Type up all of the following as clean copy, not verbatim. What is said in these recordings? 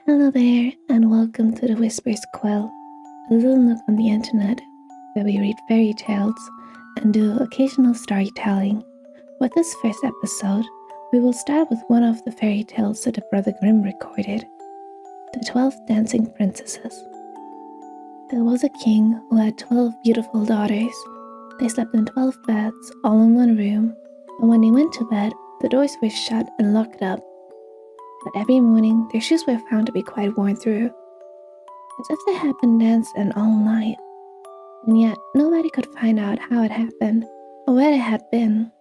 Hello there, and welcome to the Whispers Quill, a little nook on the internet where we read fairy tales and do occasional storytelling. With this first episode, we will start with one of the fairy tales that the brother Grimm recorded, The 12 Dancing Princesses. There was a king who had 12 beautiful daughters. They slept in 12 beds, all in one room, and when they went to bed, the doors were shut and locked up. But every morning their shoes were found to be quite worn through, as if they had been dancing all night, and yet nobody could find out how it happened or where they had been.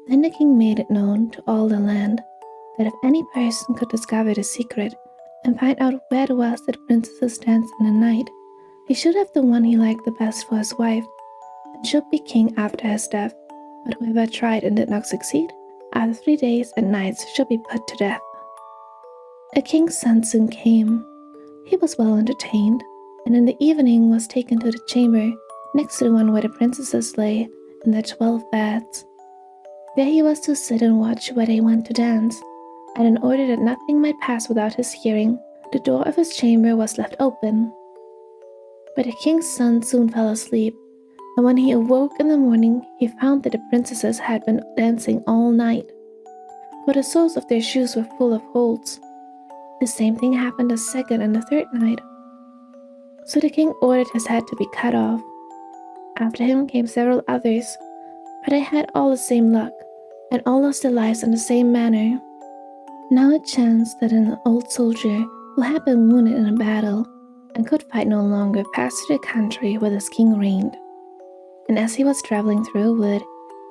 Then the king made it known to all the land that if any person could discover the secret and find out where it was that the princesses danced in the night, he should have the one he liked the best for his wife, and should be king after his death. But whoever tried and did not succeed, after 3 days and nights should be put to death. A king's son soon came. He was well entertained, and in the evening was taken to the chamber next to the one where the princesses lay in their 12 beds. There he was to sit and watch where they went to dance, and in order that nothing might pass without his hearing, the door of his chamber was left open. But the king's son soon fell asleep, and when he awoke in the morning, he found that the princesses had been dancing all night, for the soles of their shoes were full of holes. The same thing happened the second and the third night. So the king ordered his head to be cut off. After him came several others, but they had all the same luck, and all lost their lives in the same manner. Now it chanced that an old soldier who had been wounded in a battle and could fight no longer passed through the country where this king reigned. And as he was traveling through a wood,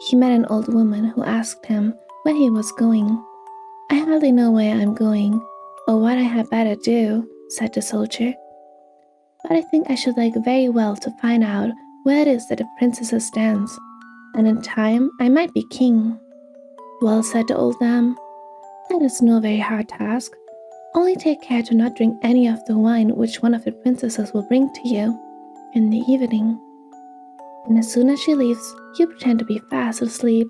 he met an old woman who asked him where he was going. "I hardly know where I am going, or what I had better do," said the soldier. "But I think I should like very well to find out where it is that the princesses dance, and in time I might be king." "Well," said the old dame, "that is no very hard task. Only take care to not drink any of the wine which one of the princesses will bring to you in the evening. And as soon as she leaves, you pretend to be fast asleep."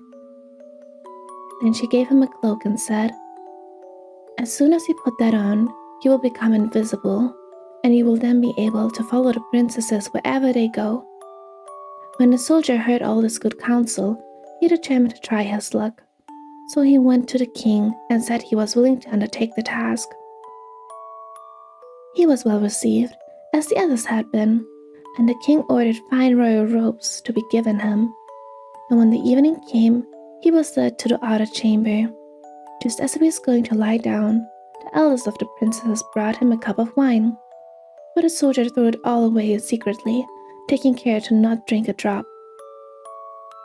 Then she gave him a cloak and said, "As soon as you put that on, you will become invisible, and you will then be able to follow the princesses wherever they go." When the soldier heard all this good counsel, he determined to try his luck. So he went to the king and said he was willing to undertake the task. He was well received, as the others had been, and the king ordered fine royal robes to be given him. And when the evening came, he was led to the outer chamber. Just as he was going to lie down, the eldest of the princesses brought him a cup of wine. But the soldier threw it all away secretly, taking care to not drink a drop.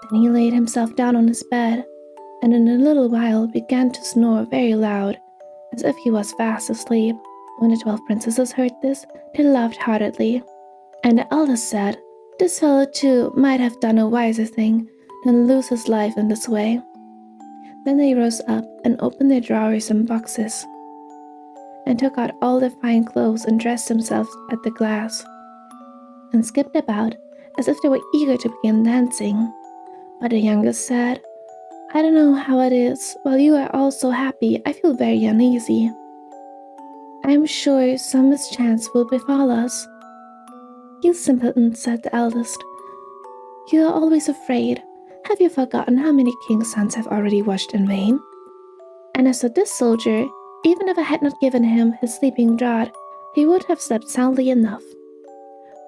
Then he laid himself down on his bed, and in a little while began to snore very loud, as if he was fast asleep. When the 12 princesses heard this, they laughed heartily. And the eldest said, "This fellow too might have done a wiser thing than lose his life in this way." Then they rose up and opened their drawers and boxes, and took out all their fine clothes and dressed themselves at the glass, and skipped about as if they were eager to begin dancing. But the youngest said, "I don't know how it is, while you are all so happy, I feel very uneasy. I am sure some mischance will befall us." "You simpleton," said the eldest. "You are always afraid. Have you forgotten how many kings' sons have already watched in vain? And as for this soldier, even if I had not given him his sleeping draught, he would have slept soundly enough."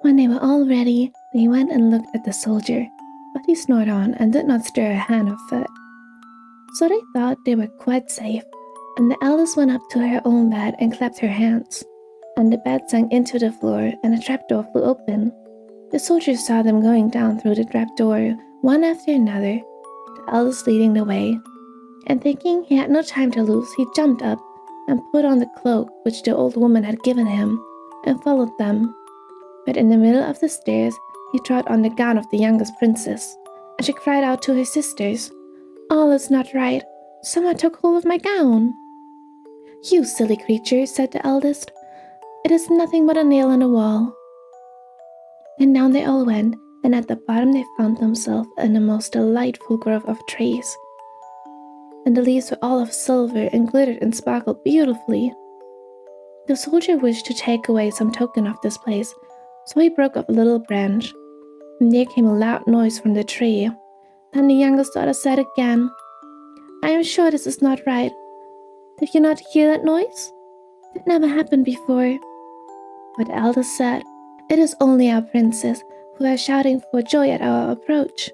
When they were all ready, they went and looked at the soldier, but he snored on and did not stir a hand or foot. So they thought they were quite safe, and the eldest went up to her own bed and clapped her hands, and the bed sank into the floor, and a trapdoor flew open. The soldier saw them going down through the trapdoor, one after another, the eldest leading the way, and thinking he had no time to lose, he jumped up and put on the cloak which the old woman had given him, and followed them. But in the middle of the stairs, he trod on the gown of the youngest princess, and she cried out to her sisters, "All is not right. Someone took hold of my gown." "You silly creature," said the eldest. "It is nothing but a nail in the wall." And down they all went, and at the bottom they found themselves in a most delightful grove of trees. And the leaves were all of silver and glittered and sparkled beautifully. The soldier wished to take away some token of this place, so he broke off a little branch, and there came a loud noise from the tree. Then the youngest daughter said again, "I am sure this is not right. Did you not hear that noise? It never happened before." But the eldest said, "It is only our princes who are shouting for joy at our approach."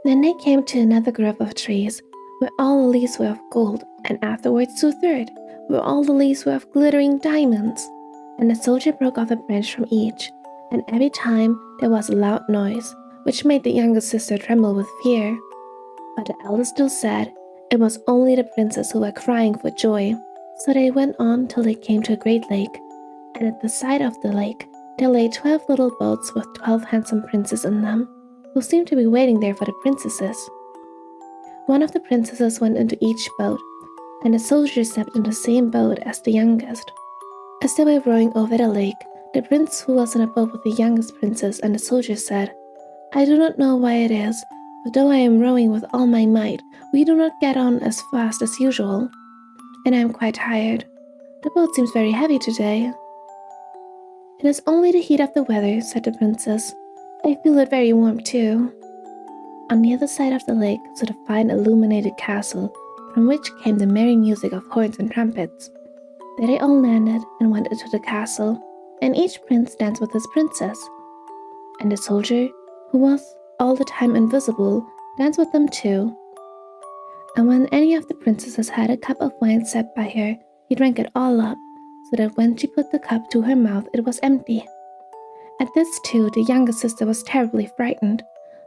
Then they came to another grove of trees, where all the leaves were of gold, and afterwards to a third, where all the leaves were of glittering diamonds. And the soldier broke off a branch from each, and every time there was a loud noise, which made the youngest sister tremble with fear. But the eldest still said it was only the princes who were crying for joy. So they went on till they came to a great lake, and at the side of the lake there lay 12 little boats with 12 handsome princes in them, who seemed to be waiting there for the princesses. One of the princesses went into each boat, and the soldier stepped in the same boat as the youngest. As they were rowing over the lake, the prince who was in a boat with the youngest princess and the soldier said, "I do not know why it is, but though I am rowing with all my might, we do not get on as fast as usual, and I am quite tired. The boat seems very heavy today." "It is only the heat of the weather," said the princess. "I feel it very warm too." On the other side of the lake stood a fine illuminated castle, from which came the merry music of horns and trumpets. There they all landed and went into the castle, and each prince danced with his princess. And the soldier, who was all the time invisible, danced with them too. And when any of the princesses had a cup of wine set by her, he drank it all up, so that when she put the cup to her mouth it was empty. At this too the youngest sister was terribly frightened,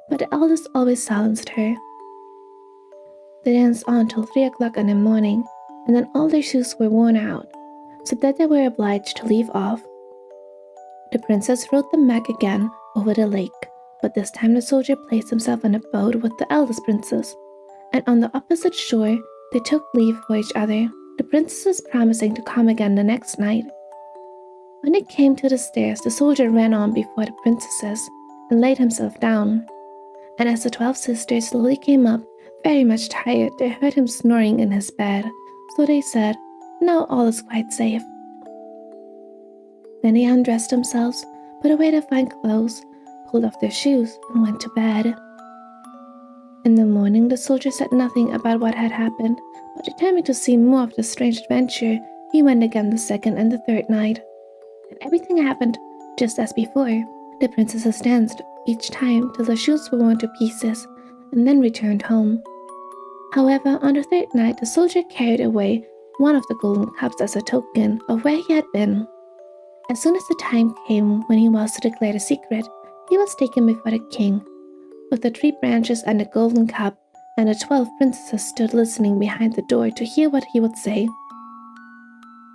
but the eldest always silenced her. They danced on till 3 o'clock in the morning, and then all their shoes were worn out, so that they were obliged to leave off. The princess rowed them back again over the lake, but this time the soldier placed himself in a boat with the eldest princess, and on the opposite shore they took leave for each other, the princesses promising to come again the next night. When they came to the stairs, the soldier ran on before the princesses and laid himself down. And as the 12 sisters slowly came up, very much tired, they heard him snoring in his bed, so they said, "Now all is quite safe." Then they undressed themselves, put away their fine clothes, pulled off their shoes, and went to bed. In the morning, the soldier said nothing about what had happened, but determined to see more of the strange adventure, he went again the second and the third night. And everything happened just as before. The princesses danced each time till their shoes were worn to pieces, and then returned home. However, on the third night, the soldier carried away one of the golden cups as a token of where he had been. As soon as the time came when he was to declare the secret, he was taken before the king, with the 3 branches and the golden cup, and the 12 princesses stood listening behind the door to hear what he would say.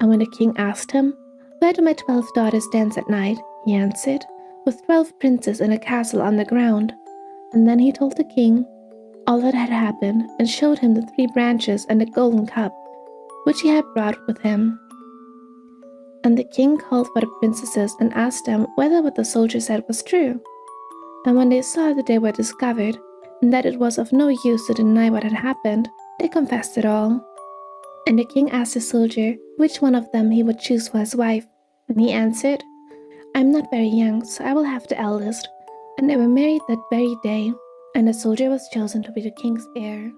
And when the king asked him, "Where do my 12 daughters dance at night?" he answered, "With 12 princes in a castle underground." And then he told the king all that had happened, and showed him the 3 branches and the golden cup, which he had brought with him. And the king called for the princesses and asked them whether what the soldier said was true. And when they saw that they were discovered, and that it was of no use to deny what had happened, they confessed it all. And the king asked the soldier which one of them he would choose for his wife, and he answered, "I'm not very young, so I will have the eldest." And they were married that very day, and the soldier was chosen to be the king's heir.